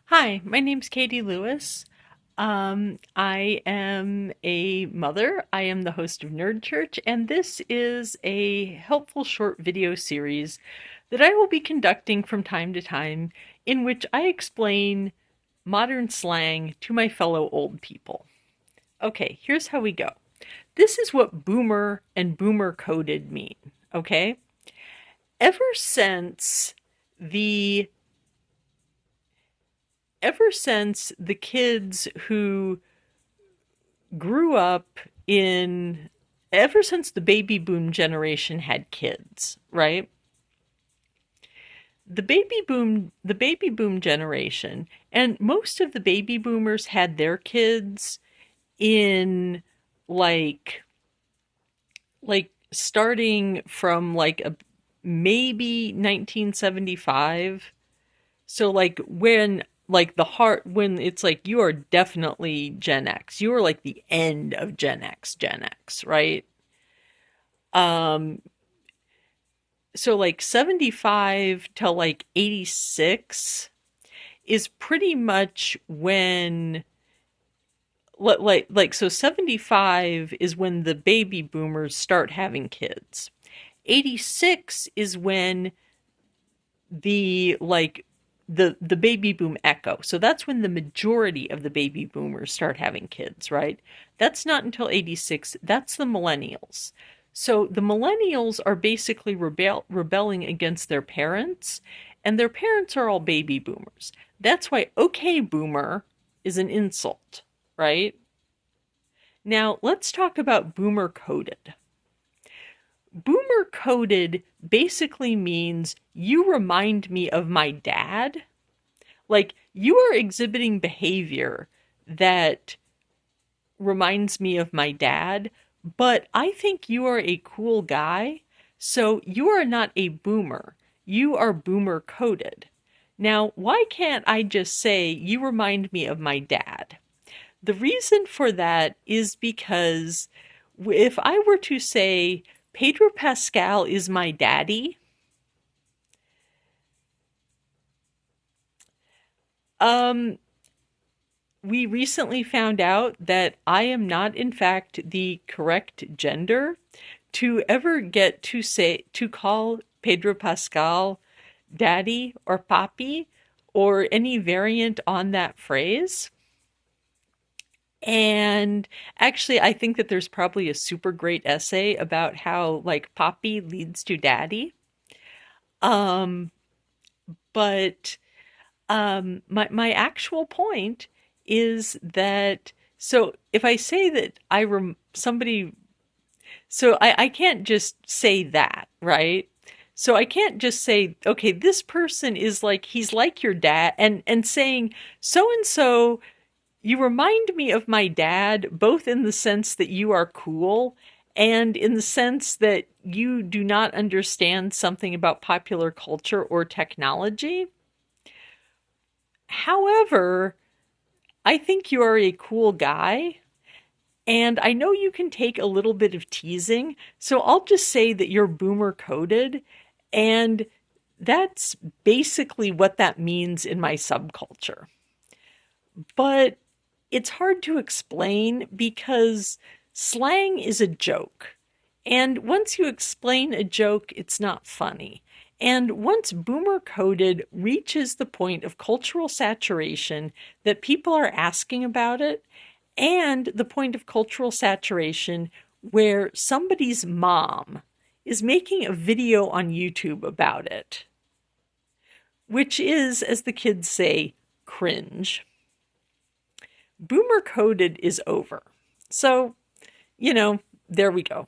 Hi, my name's Katie Lewis. I am a mother. I am the host of Nerd Church, and this is a helpful short video series that I will be conducting from time to time in which I explain modern slang to my fellow old people. Okay, here's how we go. This is what boomer and boomer coded mean, okay? Ever since the ever since the kids who grew up in ever since the baby boom generation had kids, right? The baby boom generation and most of the baby boomers had their kids in like starting from like a maybe 1975. So when it's like you are definitely Gen X. You are like the end of Gen X, right? Um so like 75 to like 86 is pretty much when so 75 is when the baby boomers start having kids. 86 is when the like the baby boom echo. So that's when the majority of the baby boomers start having kids, right? That's not until 86. That's the millennials. So the millennials are basically rebelling against their parents, and their parents are all baby boomers. That's why okay boomer is an insult, right? Now, let's talk about boomer coded. Boomer coded basically means you remind me of my dad. Like, you are exhibiting behavior that reminds me of my dad, but I think you are a cool guy, so you are not a boomer. You are boomer coded. Now, why can't I just say, you remind me of my dad? The reason for that is because if I were to say, Pedro Pascal is my daddy, um, we recently found out that I am not, in fact, the correct gender to ever get to call Pedro Pascal daddy or papi or any variant on that phrase. And actually, I think that there's probably a super great essay about how like papi leads to daddy. Um, but my actual point is that so if I say that somebody, so I can't just say that, right? So I can't just say, okay, this person is like he's like your dad, and saying so and so, you remind me of my dad, both in the sense that you are cool and in the sense that you do not understand something about popular culture or technology. However, I think you are a cool guy, and I know you can take a little bit of teasing, so I'll just say that you're boomer coded, and that's basically what that means in my subculture. But it's hard to explain because slang is a joke. And once you explain a joke, it's not funny. And once boomer coded reaches the point of cultural saturation that people are asking about it, and the point of cultural saturation where somebody's mom is making a video on YouTube about it, which is, as the kids say, cringe. Boomer coded is over. So, there we go.